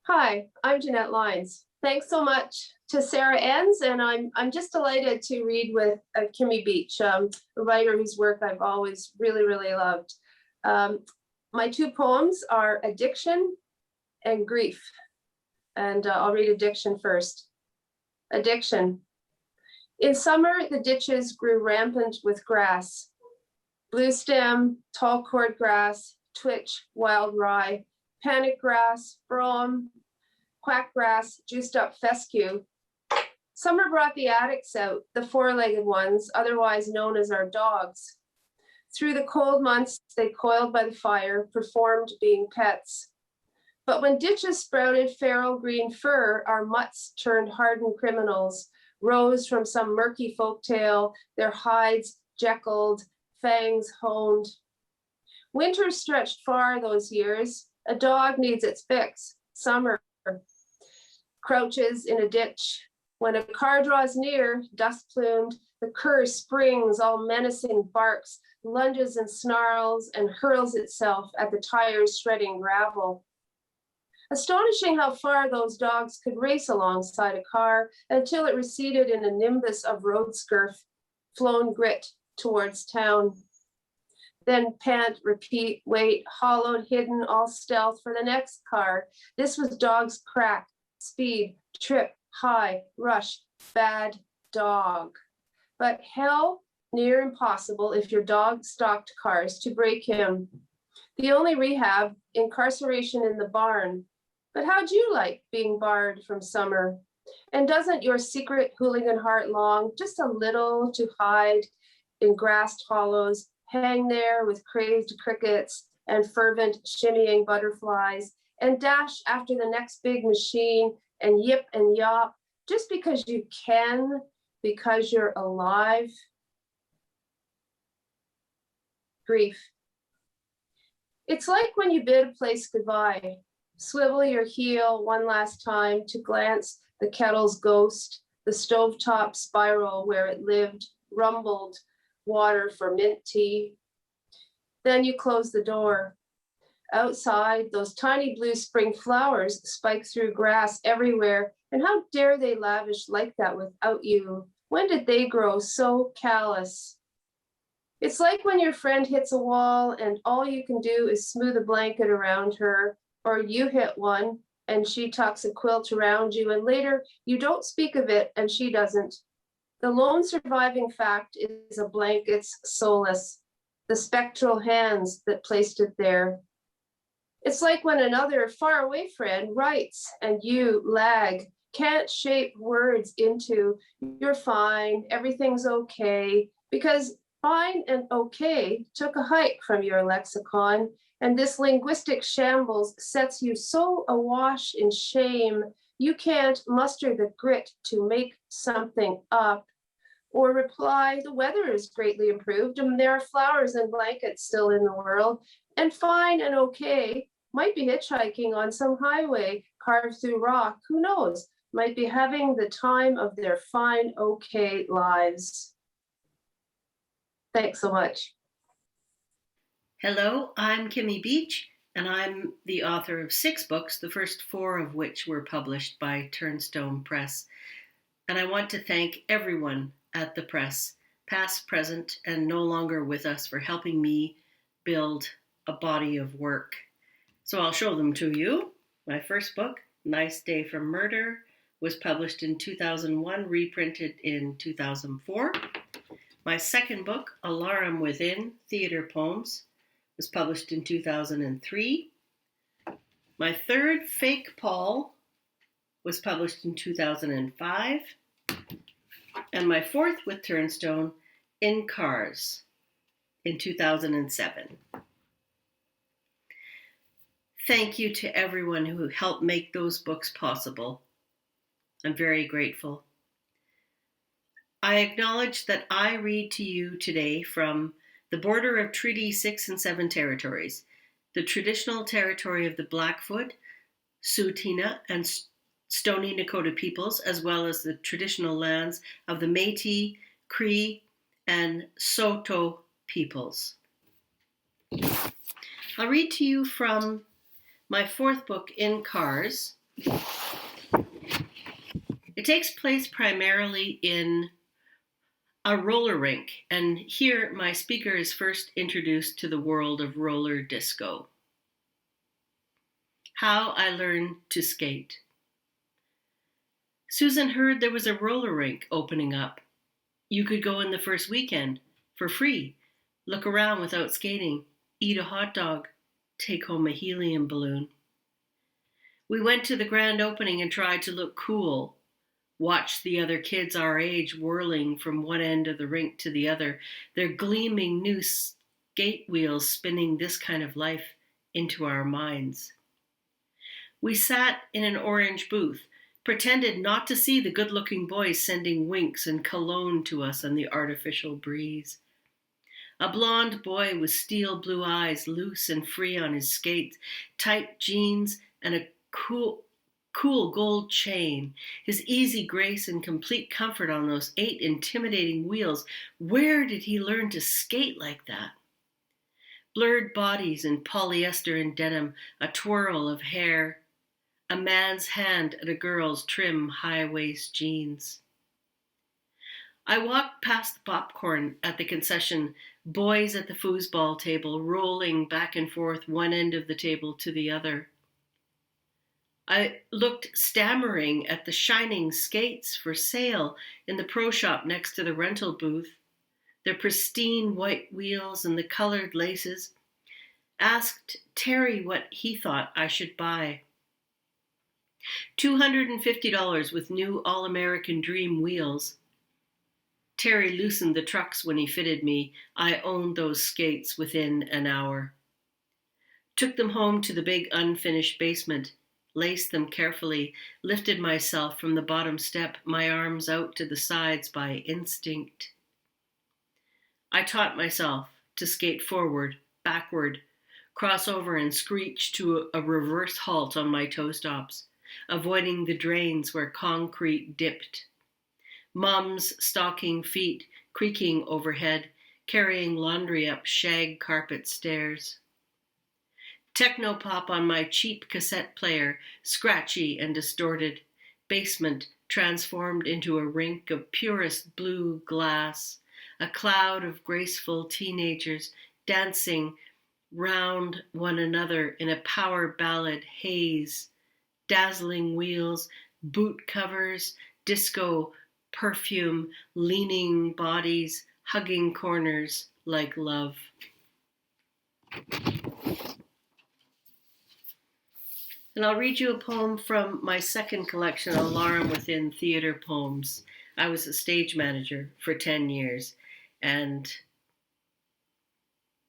Hi, I'm Jeanette Lynes. Thanks so much to Sarah Enns, and I'm just delighted to read with Kimmy Beach, a writer whose work I've always really loved. My two poems are Addiction and Grief, and I'll read Addiction first. Addiction. In summer, the ditches grew rampant with grass. Blue stem, tall cord grass, twitch, wild rye, panic grass, brome, quack grass, juiced up fescue. Summer brought the addicts out, the four-legged ones, otherwise known as our dogs. Through the cold months, they coiled by the fire, performed being pets. But when ditches sprouted feral green fur, our mutts turned hardened criminals, rose from some murky folktale, their hides jeckled, fangs honed. Winter stretched far those years. A dog needs its fix. Summer crouches in a ditch. When a car draws near, dust plumed, the cur springs, all menacing barks, lunges and snarls, and hurls itself at the tires shredding gravel. Astonishing how far those dogs could race alongside a car until it receded in a nimbus of road scurf, flown grit towards town. Then pant, repeat, wait, hollowed, hidden, all stealth for the next car. This was dog's crack, speed, trip, high, rush, bad dog. But hell, near impossible if your dog stalked cars to break him. The only rehab, incarceration in the barn. But how'd you like being barred from summer? And doesn't your secret hooligan heart long just a little to hide in grassed hollows, hang there with crazed crickets and fervent shimmying butterflies, and dash after the next big machine and yip and yop, just because you can, because you're alive? Grief. It's like when you bid a place goodbye. Swivel your heel one last time to glance the kettle's ghost, the stovetop spiral where it lived, rumbled, water for mint tea. Then you close the door. Outside, those tiny blue spring flowers spike through grass everywhere, and how dare they lavish like that without you? When did they grow so callous? It's like when your friend hits a wall and all you can do is smooth a blanket around her, or you hit one and she tucks a quilt around you, and later you don't speak of it and she doesn't. The lone surviving fact is a blanket's solace, the spectral hands that placed it there. It's like when another faraway friend writes and you lag, can't shape words into "you're fine, everything's okay," because fine and okay took a hike from your lexicon, and this linguistic shambles sets you so awash in shame you can't muster the grit to make something up, or reply, "The weather is greatly improved and there are flowers and blankets still in the world," and fine and okay might be hitchhiking on some highway carved through rock, who knows, might be having the time of their fine okay lives. Thanks so much. Hello, I'm Kimmy Beach, and I'm the author of 6 books, the first 4 of which were published by Turnstone Press. And I want to thank everyone at the press, past, present, and no longer with us, for helping me build a body of work. So I'll show them to you. My first book, Nice Day for Murder, was published in 2001, reprinted in 2004. My second book, Alarum Within, Theatre Poems, was published in 2003. My third, Fake Paul, was published in 2005. And my fourth with Turnstone, In Cars, in 2007. Thank you to everyone who helped make those books possible. I'm very grateful. I acknowledge that I read to you today from the border of Treaty 6 and 7 territories, the traditional territory of the Blackfoot, Tsuut'ina, and Stoney Nakoda peoples, as well as the traditional lands of the Métis, Cree, and Saulteaux peoples. I'll read to you from my fourth book, In Cars, It takes place primarily in a roller rink, and here my speaker is first introduced to the world of roller disco. How I learned to skate. Susan heard there was a roller rink opening up. You could go in the first weekend for free, look around without skating, eat a hot dog, take home a helium balloon. We went to the grand opening and tried to look cool, watched the other kids our age whirling from one end of the rink to the other, their gleaming new skate wheels spinning this kind of life into our minds. We sat in an orange booth, pretended not to see the good-looking boys sending winks and cologne to us on the artificial breeze. A blonde boy with steel blue eyes, loose and free on his skates, tight jeans, and a cool gold chain. His easy grace and complete comfort on those 8 intimidating wheels. Where did he learn to skate like that? Blurred bodies in polyester and denim, a twirl of hair, a man's hand at a girl's trim high-waist jeans. I walked past the popcorn at the concession, boys at the foosball table rolling back and forth one end of the table to the other. I looked stammering at the shining skates for sale in the pro shop next to the rental booth, their pristine white wheels and the colored laces. Asked Terry what he thought I should buy. $250 with new All-American Dream wheels. Terry loosened the trucks when he fitted me. I owned those skates within an hour. Took them home to the big unfinished basement, laced them carefully, lifted myself from the bottom step, my arms out to the sides by instinct. I taught myself to skate forward, backward, cross over and screech to a reverse halt on my toe stops, avoiding the drains where concrete dipped. Mom's stocking feet creaking overhead, carrying laundry up shag carpet stairs. Techno-pop on my cheap cassette player, scratchy and distorted. Basement transformed into a rink of purest blue glass. A cloud of graceful teenagers dancing round one another in a power ballad haze. Dazzling wheels, boot covers, disco perfume, leaning bodies, hugging corners like love. And I'll read you a poem from my second collection, Alarum Within Theatre Poems. I was a stage manager for 10 years, and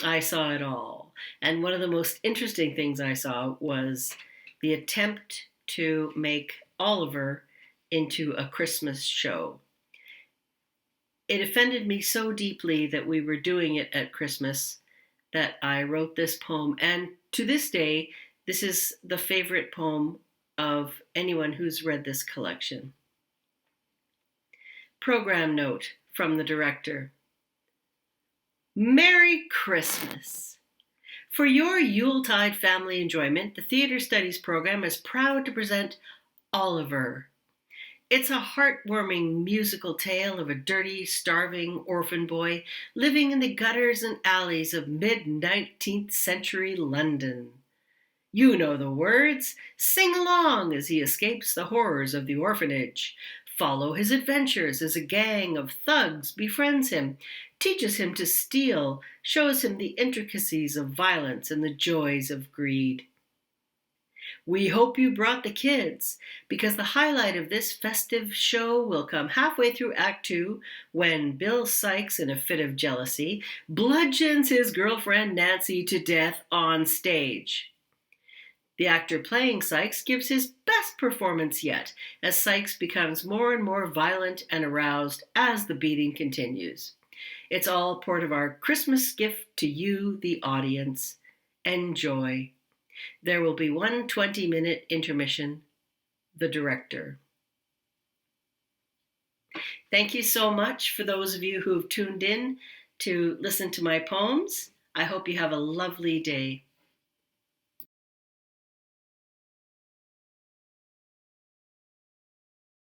I saw it all. And one of the most interesting things I saw was the attempt to make Oliver into a Christmas show. It offended me so deeply that we were doing it at Christmas that I wrote this poem. And to this day, this is the favorite poem of anyone who's read this collection. Program note from the director. Merry Christmas! For your Yuletide family enjoyment, the Theatre Studies program is proud to present Oliver. It's a heartwarming musical tale of a dirty, starving orphan boy living in the gutters and alleys of mid-19th century London. You know the words. Sing along as he escapes the horrors of the orphanage. Follow his adventures as a gang of thugs befriends him, teaches him to steal, shows him the intricacies of violence and the joys of greed. We hope you brought the kids, because the highlight of this festive show will come halfway through Act 2 when Bill Sykes, in a fit of jealousy, bludgeons his girlfriend Nancy to death on stage. The actor playing Sykes gives his best performance yet, as Sykes becomes more and more violent and aroused as the beating continues. It's all part of our Christmas gift to you, the audience. Enjoy. There will be one 20-minute intermission. The director. Thank you so much for those of you who've tuned in to listen to my poems. I hope you have a lovely day.